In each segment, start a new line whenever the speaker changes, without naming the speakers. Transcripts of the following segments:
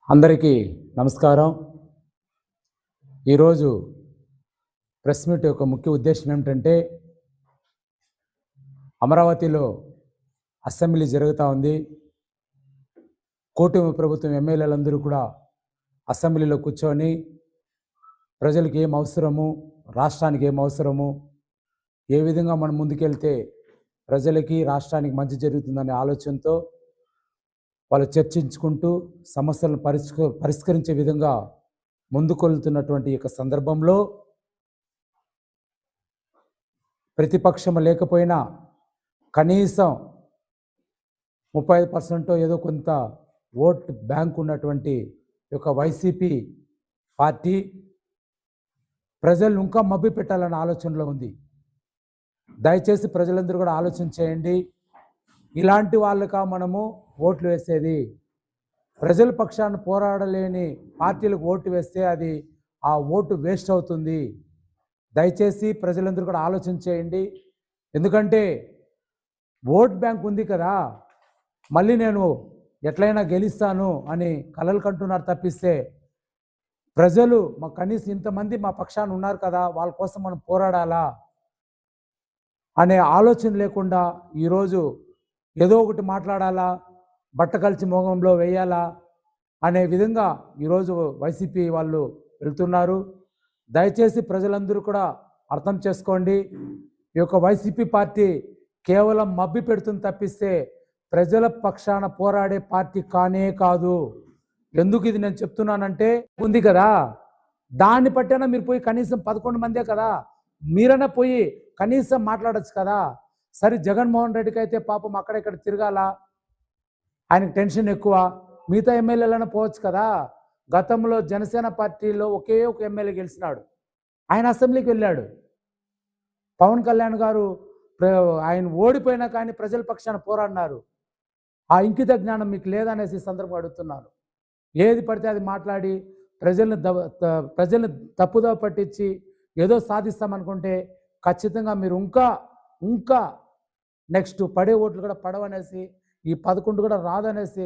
అందరికీ నమస్కారం. ఈరోజు ప్రెస్ మీట్ యొక్క ముఖ్య ఉద్దేశం ఏమిటంటే, అమరావతిలో అసెంబ్లీ జరుగుతూ ఉంది. కూటమి ప్రభుత్వం ఎమ్మెల్యేలందరూ కూడా అసెంబ్లీలో కూర్చొని ప్రజలకు ఏం అవసరము, రాష్ట్రానికి ఏం అవసరము, ఏ విధంగా మనం ముందుకెళ్తే ప్రజలకి రాష్ట్రానికి మంచి జరుగుతుందనే ఆలోచనతో వాళ్ళు చర్చించుకుంటూ సమస్యలను పరిష్కరించే విధంగా ముందుకెళ్తున్నటువంటి ఈ సందర్భంలో ప్రతిపక్షం లేకపోయినా కనీసం 35% ఏదో కొంత ఓట్ బ్యాంక్ ఉన్నటువంటి యొక్క వైసీపీ పార్టీ ప్రజలను ఇంకా మభ్య పెట్టాలన్న ఆలోచనలో ఉంది. దయచేసి ప్రజలందరూ కూడా ఆలోచన చేయండి. ఇలాంటి వాళ్ళకా మనము ఓట్లు వేసేది? ప్రజల పక్షాన పోరాడలేని పార్టీలకు ఓటు వేస్తే అది ఆ ఓటు వేస్ట్ అవుతుంది. దయచేసి ప్రజలందరూ కూడా ఆలోచన చేయండి. ఎందుకంటే ఓట్ బ్యాంక్ ఉంది కదా, మళ్ళీ నేను ఎట్లయినా గెలుస్తాను అని కలలు కంటున్నారు తప్పిస్తే ప్రజలు మా కనీసం ఇంతమంది మా పక్షాన ఉన్నారు కదా, వాళ్ళ కోసం మనం పోరాడాలా అనే ఆలోచన లేకుండా ఈరోజు ఏదో ఒకటి మాట్లాడాలా, బట్టకల్చి మోగంలో వేయాలా అనే విధంగా ఈరోజు వైసీపీ వాళ్ళు వెళ్తున్నారు. దయచేసి ప్రజలందరూ కూడా అర్థం చేసుకోండి. ఈ యొక్క వైసీపీ పార్టీ కేవలం మభ్య పెడుతుంది తప్పిస్తే ప్రజల పక్షాన పోరాడే పార్టీ కానే కాదు. ఎందుకు ఇది నేను చెప్తున్నానంటే, ఉంది కదా, దాన్ని పట్టైనా మీరు పోయి కనీసం 11 మందే కదా, మీరైనా పోయి కనీసం మాట్లాడచ్చు కదా. సరే, జగన్మోహన్ రెడ్డికి అయితే పాపం అక్కడెక్కడ తిరగాల, ఆయనకు టెన్షన్ ఎక్కువ. మిగతా ఎమ్మెల్యేలైనా పోవచ్చు కదా. గతంలో జనసేన పార్టీలో ఒకే ఒక ఎమ్మెల్యే గెలిచినాడు, ఆయన అసెంబ్లీకి వెళ్ళాడు. పవన్ కళ్యాణ్ గారు ఆయన ఓడిపోయినా కానీ ప్రజల పక్షాన పోరాడినారు. ఆ ఇంకిత జ్ఞానం మీకు లేదనేసి ఈ సందర్భంగా అడుగుతున్నాను. ఏది పడితే అది మాట్లాడి ప్రజల్ని తప్పుదోవ పట్టించి ఏదో సాధిస్తామనుకుంటే ఖచ్చితంగా మీరు ఇంకా నెక్స్ట్ పడే ఓట్లు కూడా పడవనేసి, ఈ 11 కూడా రాదనేసి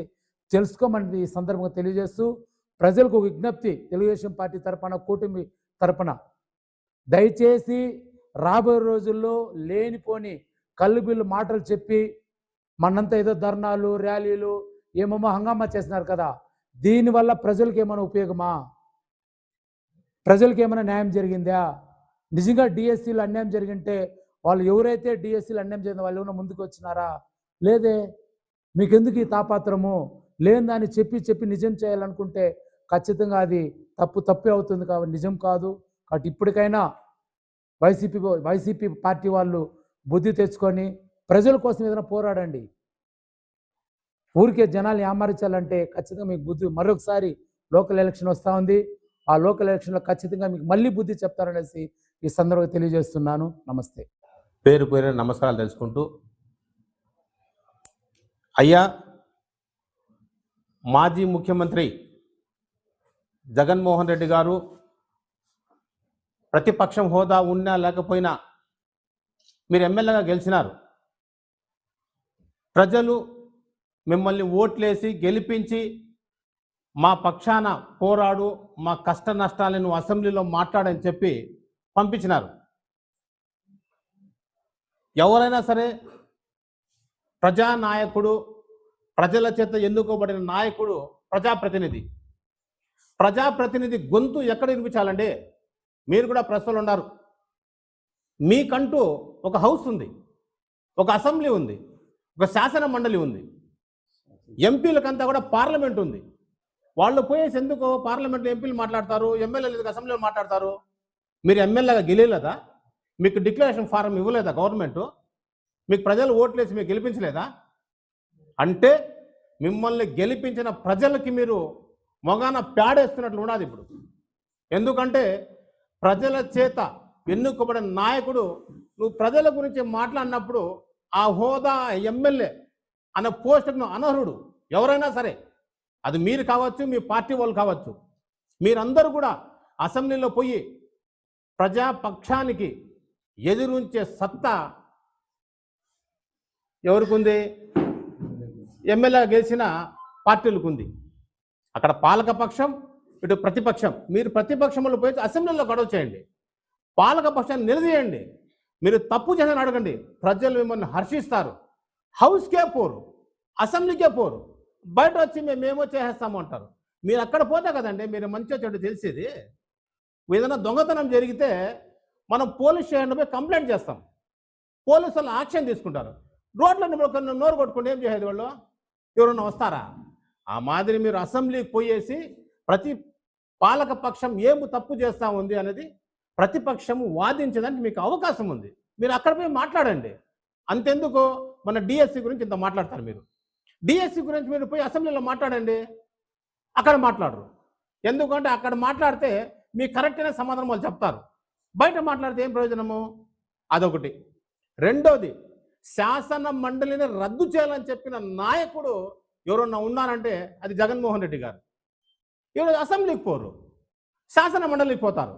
తెలుసుకోమని ఈ సందర్భంగా తెలియజేస్తూ, ప్రజలకు విజ్ఞప్తి, తెలుగుదేశం పార్టీ తరపున, కూటమి తరపున దయచేసి రాబోయే రోజుల్లో లేనిపోని కల్లుబిల్లు మాటలు చెప్పి మనంతా ఏదో ధర్నాలు, ర్యాలీలు ఏమేమో హంగామా చేస్తున్నారు కదా, దీనివల్ల ప్రజలకు ఏమైనా ఉపయోగమా? ప్రజలకు ఏమైనా న్యాయం జరిగిందా? నిజంగా డిఎస్సీలు అన్యాయం జరిగింటే వాళ్ళు ఎవరైతే డిఎస్సీలు అన్యాయం జరిగిందో వాళ్ళు ఏమైనా ముందుకు వచ్చినారా? లేదే. మీకెందుకు ఈ తాపాత్రము? లేని దాన్ని చెప్పి నిజం చేయాలనుకుంటే ఖచ్చితంగా అది తప్పే అవుతుంది. కాబట్టి నిజం కాదు. కాబట్టి ఇప్పటికైనా వైసీపీ పార్టీ వాళ్ళు బుద్ధి తెచ్చుకొని ప్రజల కోసం ఏదైనా పోరాడండి. ఊరికే జనాల్ని ఆమరించాలంటే ఖచ్చితంగా మీకు బుద్ధి, మరొకసారి లోకల్ ఎలక్షన్ వస్తూ ఉంది, ఆ లోకల్ ఎలక్షన్లో ఖచ్చితంగా మీకు మళ్ళీ బుద్ధి చెప్తారనేసి ఈ సందర్భంగా తెలియజేస్తున్నాను. నమస్తే.
పేరు నమస్కారాలు తెలుసుకుంటూ, అయ్యా, మాజీ ముఖ్యమంత్రి జగన్మోహన్ రెడ్డి గారు ప్రతిపక్షం హోదా ఉన్నా లేకపోయినా మీరు ఎమ్మెల్యేగా గెలిచినారు. ప్రజలు మిమ్మల్ని ఓట్లేసి గెలిపించి మా పక్షాన పోరాడు, మా కష్ట నష్టాలను అసెంబ్లీలో మాట్లాడని చెప్పి పంపించినారు. ఎవరైనా సరే ప్రజానాయకుడు, ప్రజల చేత ఎన్నుకోబడిన నాయకుడు ప్రజాప్రతినిధి గొంతు ఎక్కడ వినిపించాలండి? మీరు కూడా ప్రెస్లో ఉన్నారు. మీకంటూ ఒక హౌస్ ఉంది, ఒక అసెంబ్లీ ఉంది, ఒక శాసన మండలి ఉంది, ఎంపీలకంతా కూడా పార్లమెంట్ ఉంది. వాళ్ళు పోయేసి ఎందుకు పార్లమెంట్లో ఎంపీలు మాట్లాడతారు, ఎమ్మెల్యేలు ఎందుకు అసెంబ్లీలో మాట్లాడతారు? మీరు ఎమ్మెల్యేగా గెలియలేదా? మీకు డిక్లరేషన్ ఫారం ఇవ్వలేదా గవర్నమెంట్? మీకు ప్రజలు ఓట్లేసి మీకు గెలిపించలేదా? అంటే మిమ్మల్ని గెలిపించిన ప్రజలకి మీరు మొగాన పేడేస్తున్నట్లు ఉన్నది ఇప్పుడు. ఎందుకంటే ప్రజల చేత ఎన్నుకోబడిన నాయకుడు నువ్వు ప్రజల గురించి మాట్లాడినప్పుడు ఆ హోదా, ఎమ్మెల్యే అనే పోస్టును అనర్హుడు. ఎవరైనా సరే, అది మీరు కావచ్చు, మీ పార్టీ వాళ్ళు కావచ్చు, మీరందరూ కూడా అసెంబ్లీలో పోయి ప్రజాపక్షానికి ఎదురుంచే సత్తా ఎవరికి ఉంది? ఎమ్మెల్యే గెలిచిన పార్టీలకు ఉంది. అక్కడ పాలకపక్షం, ఇటు ప్రతిపక్షం. మీరు ప్రతిపక్షంలో పోయి అసెంబ్లీలో గొడవ చేయండి, పాలకపక్షాన్ని నిలదీయండి. మీరు తప్పు చేసిన అడగండి, ప్రజలు మిమ్మల్ని హర్షిస్తారు. హౌస్కే పోరు, అసెంబ్లీకే పోరు, బయట వచ్చి మేమేమో చేసేస్తాము అంటారు. మీరు అక్కడ పోతే కదండి మీరు మంచిగా చెడు తెలిసేది. ఏదైనా దొంగతనం జరిగితే మనం పోలీస్ స్టేషన్ పోయి కంప్లైంట్ చేస్తాం, పోలీసు వాళ్ళు యాక్షన్ తీసుకుంటారు. రోడ్లను నోరు కొట్టుకుంటే ఏం చేసేది వాళ్ళు? ఎవరన్నా వస్తారా? ఆ మాదిరి మీరు అసెంబ్లీకి పోయేసి ప్రతి పాలక పక్షం ఏమి తప్పు చేస్తూ ఉంది అనేది ప్రతిపక్షము వాదించడానికి మీకు అవకాశం ఉంది. మీరు అక్కడ పోయి మాట్లాడండి. అంతెందుకు మన డిఎస్సి గురించి ఇంత మాట్లాడతారు మీరు. డిఎస్సి గురించి మీరు పోయి అసెంబ్లీలో మాట్లాడండి, అక్కడ మాట్లాడరు. ఎందుకంటే అక్కడ మాట్లాడితే మీ కరెక్ట్ అయిన సమాధానం వాళ్ళు చెప్తారు, బయట మాట్లాడితే ఏం ప్రయోజనము? అదొకటి. రెండోది, శాసన మండలిని రద్దు చేయాలని చెప్పిన నాయకుడు ఎవరన్నా ఉన్నారంటే అది జగన్మోహన్ రెడ్డి గారు. ఈరోజు అసెంబ్లీకి పోరు, శాసన మండలికి పోతారు.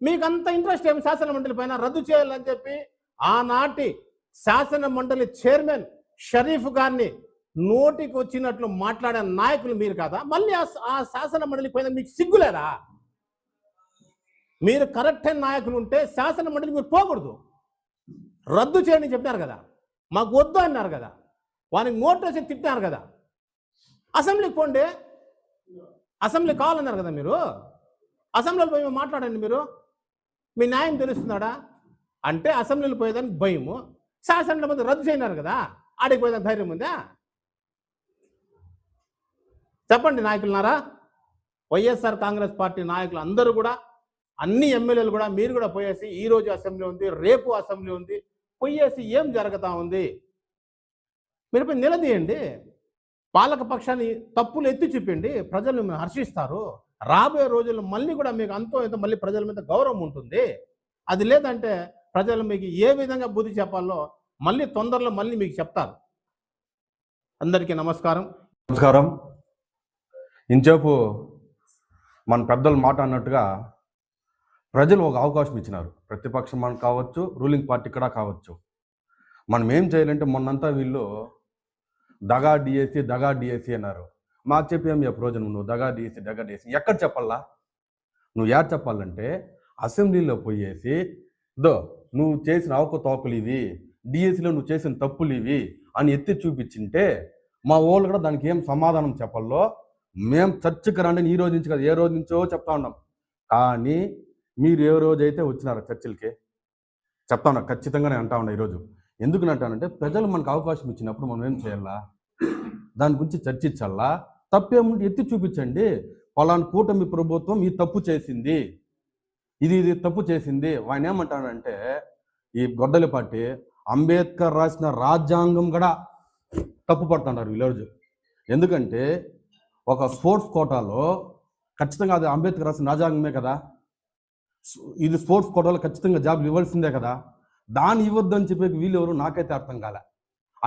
మీకు అంత ఇంట్రెస్ట్ ఏమి శాసన మండలి పైన? రద్దు చేయాలని చెప్పి ఆనాటి శాసన మండలి చైర్మన్ షరీఫ్ గారిని నోటికి వచ్చినట్లు మాట్లాడే నాయకులు మీరు కాదా? మళ్ళీ ఆ శాసన మండలికి పోయిన మీకు సిగ్గులేదా? మీరు కరెక్ట్ అయిన నాయకులు ఉంటే శాసన మండలి మీరు పోకూడదు, రద్దు చేయండి చెప్పినారు కదా, మాకు వద్దు అన్నారు కదా, వానికి నోటీస్ తిట్టినారు కదా. అసెంబ్లీకి పోండి, అసెంబ్లీ కావాలన్నారు కదా మీరు, అసెంబ్లీలో పోయి మాట్లాడండి. మీరు మీ న్యాయం తెలుస్తున్నాడా అంటే అసెంబ్లీలో పోయేదానికి భయము, శాసన మండలి రద్దు చేయన్నారు కదా, ఆడికి పోయేదానికి ధైర్యం ఉందా? చెప్పండి నాయకులున్నారా? వైఎస్ఆర్ కాంగ్రెస్ పార్టీ నాయకులు అందరూ కూడా, అన్ని ఎమ్మెల్యేలు కూడా, మీరు కూడా పోయేసి ఈరోజు అసెంబ్లీ ఉంది, రేపు అసెంబ్లీ ఉంది, పోయేసి ఏం జరుగుతూ ఉంది మీరు పోయి నిలదీయండి. పాలక పక్షాన్ని తప్పులు ఎత్తి చూపిండి, ప్రజలు మిమ్మల్ని హర్షిస్తారు. రాబోయే రోజుల్లో మళ్ళీ కూడా మీకు అంతో ఎంతో మళ్ళీ ప్రజల మీద గౌరవం ఉంటుంది. అది లేదంటే ప్రజలు మీకు ఏ విధంగా బుద్ధి చెప్పాలో మళ్ళీ తొందరలో మళ్ళీ మీకు చెప్తారు. అందరికీ నమస్కారం.
నమస్కారం. ఇంచేపు మన పెద్దలు మాట అన్నట్టుగా ప్రజలు ఒక అవకాశం ఇచ్చినారు, ప్రతిపక్షం మనం కావచ్చు, రూలింగ్ పార్టీ కూడా కావచ్చు. మనం ఏం చేయాలంటే మొన్నంతా వీళ్ళు దగా డిఎస్సి అన్నారు. మాకు చెప్పి ఏం ప్రయోజనం? నువ్వు దగా డిఎస్సి ఎక్కడ చెప్పాలా? నువ్వు యాడ్ చెప్పాలంటే అసెంబ్లీలో పోయేసి నువ్వు చేసిన అవకతవకలు ఇవి, డిఎస్సిలో నువ్వు చేసిన తప్పులు ఇవి అని ఎత్తి చూపించింటే మా వాళ్ళు కూడా దానికి ఏం సమాధానం చెప్పాలో మేము చర్చకు రండి. ఈ రోజు నుంచి కదా, ఏ రోజు నుంచో చెప్తా ఉన్నాం. కానీ మీరు ఏ రోజైతే వచ్చినారో చర్చలకి చెప్తా ఉన్నా, ఖచ్చితంగానే అంటా ఉన్నా ఈరోజు. ఎందుకు అంటానంటే ప్రజలు మనకు అవకాశం ఇచ్చినప్పుడు మనం ఏం చేయాలా, దాని గురించి చర్చించాలా. తప్పేముంటే ఎత్తి చూపించండి. పలానా కూటమి ప్రభుత్వం ఈ తప్పు చేసింది, ఇది తప్పు చేసింది. ఆయన ఏమంటాడంటే ఈ గొడ్డలి పార్టీ అంబేద్కర్ రాసిన రాజ్యాంగం కూడా తప్పు పడుతున్నారు ఈరోజు. ఎందుకంటే ఒక స్పోర్ట్స్ కోటాలో ఖచ్చితంగా అది అంబేద్కర్ రాసిన రాజ్యాంగమే కదా, ఇది స్పోర్ట్స్ కోటాలో ఖచ్చితంగా జాబ్లు ఇవ్వాల్సిందే కదా. దాన్ని ఇవ్వద్దు అని చెప్పి వీళ్ళు ఎవరు నాకైతే అర్థం కాలే.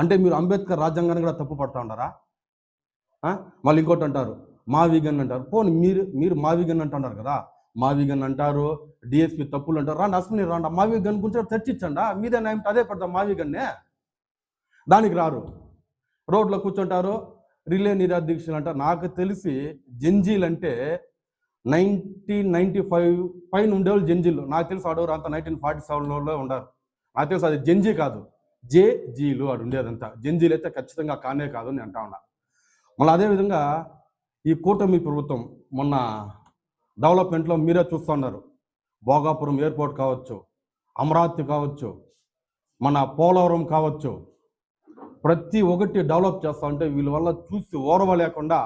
అంటే మీరు అంబేద్కర్ రాజ్యాంగాన్ని కూడా తప్పు పడుతూ ఉంటారా? మళ్ళీ ఇంకోటి అంటారు మావిగన్ అంటారు. పోనీ మీరు మావిగన్ అంటున్నారు కదా, మావిగన్ అంటారు, డిఎస్పీ తప్పులు అంటారు. రాండి అసెంబ్లీ రాండి, మావిగన్ గురించి చర్చించండి. మీదే న్యాయం అదే పెడతాం మావిగన్నే. దానికి రారు, రోడ్లో కూర్చుంటారు, రిలే నిరాదీక్షలు అంటారు. నాకు తెలిసి జంజీలు అంటే 1995 పైన ఉండేవాళ్ళు జంజీలు. నాకు తెలిసి ఆడవారు అంతా 1947లో ఉండారు. నాకు తెలుసు అది జంజీ కాదు, జేజీలు ఆడు ఉండేదంతా. జంజీలు అయితే ఖచ్చితంగా కానే కాదు అని అంటా ఉన్నా. మళ్ళీ అదేవిధంగా ఈ కూటమి ప్రభుత్వం మొన్న డెవలప్మెంట్లో మీరే చూస్తున్నారు. భోగాపురం ఎయిర్పోర్ట్ కావచ్చు, అమరావతి కావచ్చు, మన పోలవరం కావచ్చు, ప్రతి ఒక్కటి డెవలప్ చేస్తూ ఉంటే వీళ్ళ వల్ల చూసి ఓర్వలేకుండా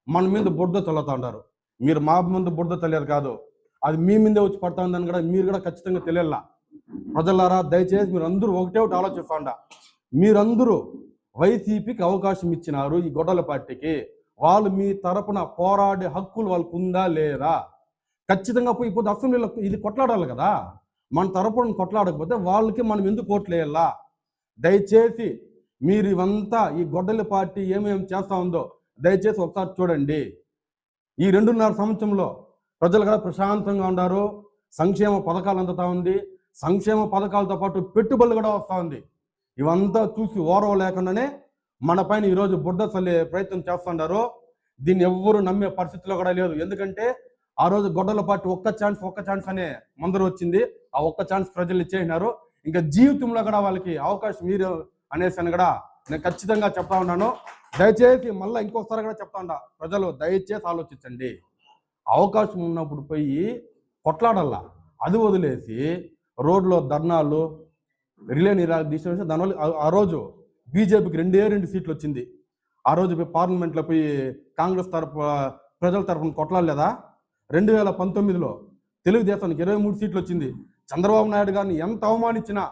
మన మీద బురద చల్లుతూ ఉంటారు. మీరు మా ముందు బురద తెలియదు కాదు, అది మీ మీదే వచ్చి పడతా ఉందని కూడా మీరు కూడా ఖచ్చితంగా తెలియాల. ప్రజలారా దయచేసి మీరు అందరూ ఒకటే ఒకటి ఆలోచిస్తాండా. మీరందరూ వైసీపీకి అవకాశం ఇచ్చినారు, ఈ గొడ్డల పార్టీకి. వాళ్ళు మీ తరపున పోరాడే హక్కులు వాళ్ళకు ఉందా లేదా? ఖచ్చితంగా పోయి ఇప్పుడు అసెంబ్లీలో ఇది కొట్లాడాలి కదా. మన తరపున కొట్లాడకపోతే వాళ్ళకి మనం ఎందుకు ఓట్లు వేయాలా? దయచేసి మీరు ఇవంతా ఈ గొడ్డల పార్టీ ఏమేమి చేస్తూ ఉందో దయచేసి ఒకసారి చూడండి. ఈ 2.5 సంవత్సరంలో ప్రజలు కూడా ప్రశాంతంగా ఉన్నారు, సంక్షేమ పథకాలు అందుతూ ఉంది, సంక్షేమ పథకాలతో పాటు పెట్టుబడులు కూడా వస్తూ ఉంది. ఇవంతా చూసి ఓరవ లేకుండానే మన పైన ఈరోజు బుడ్డ చల్లే ప్రయత్నం చేస్తున్నారు. దీన్ని ఎవ్వరు నమ్మే పరిస్థితిలో కూడా లేదు. ఎందుకంటే ఆ రోజు గొడ్డల పార్టీ ఒక్క ఛాన్స్ అనే ముందర వచ్చింది. ఆ ఒక్క ఛాన్స్ ప్రజలు ఇచ్చేసినారు. ఇంకా జీవితంలో కూడా వాళ్ళకి అవకాశం మీరు అనేసి అని కూడా నేను ఖచ్చితంగా చెప్తా ఉన్నాను. దయచేసి మళ్ళీ ఇంకోసారి కూడా చెప్తా ఉన్నా, ప్రజలు దయచేసి ఆలోచించండి. అవకాశం ఉన్నప్పుడు పోయి కొట్లాడల్లా, అది వదిలేసి రోడ్లో ధర్నాలు రిలే నిరాదీక్ష దానివల్ల ఆ రోజు బీజేపీకి 2 సీట్లు వచ్చింది. ఆ రోజు పోయి పార్లమెంట్లో పోయి కాంగ్రెస్ ప్రజల తరఫున కొట్లాడలేదా? 2019లో తెలుగుదేశానికి 23 సీట్లు వచ్చింది. చంద్రబాబు నాయుడు గారిని ఎంత అవమానించినా,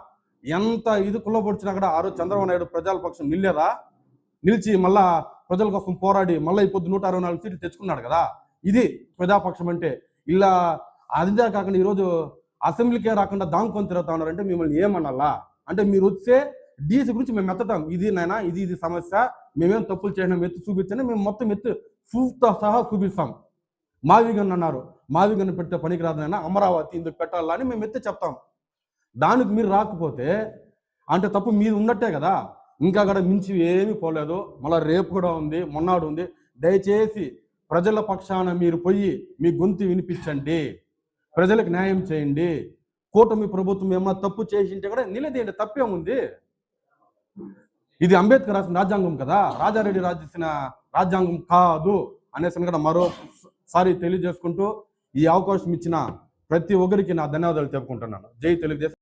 ఎంత ఇది కుల్లబొడిచినా కూడా ఆ రోజు చంద్రబాబు నాయుడు ప్రజల పక్షం నిల్లేదా? నిలిచి మళ్ళా ప్రజల కోసం పోరాడి మళ్ళీ ఇప్పుడు 164 సీట్లు తెచ్చుకున్నాడు కదా. ఇది ప్రజాపక్షం అంటే. ఇలా అదిదే కాకుండా ఈరోజు అసెంబ్లీకే రాకుండా దాంకొని తిరుగుతా ఉన్నారంటే మిమ్మల్ని ఏమనాలా? అంటే మీరు వచ్చే డీసీ గురించి మేము ఎత్తుతాం, ఇది నాయనా ఇది సమస్య, మేమేం తప్పులు చేసినాం ఎత్తు చూపించండి, మేము మొత్తం ప్రూఫ్తో సహా చూపిస్తాం. మావిగన్ అన్నారు, మావిగన్ పెడితే పనికి రాదనైనా అమరావతి ఇందుకు పెట్టాలా అని మేము చెప్తాం. దానికి మీరు రాకపోతే అంటే తప్పు మీరు ఉన్నట్టే కదా. ఇంకా కూడా మించి ఏమీ పోలేదు. మళ్ళీ రేపు కూడా ఉంది, మొన్నాడు ఉంది. దయచేసి ప్రజల పక్షాన మీరు పోయి మీ గొంతు వినిపించండి, ప్రజలకు న్యాయం చేయండి. కూటమి ప్రభుత్వం ఏమన్నా తప్పు చేసింటే కూడా నిలదీయండి, తప్పేముంది? ఇది అంబేద్కర్ రాసిన రాజ్యాంగం కదా, రాజారెడ్డి రాసిన రాజ్యాంగం కాదు అనేసి కూడా మరోసారి తెలియజేసుకుంటూ ఈ అవకాశం ఇచ్చిన ప్రతి ఒక్కరికి నా ధన్యవాదాలు చెప్పుకుంటున్నాను. జై తెలుగుదేశం.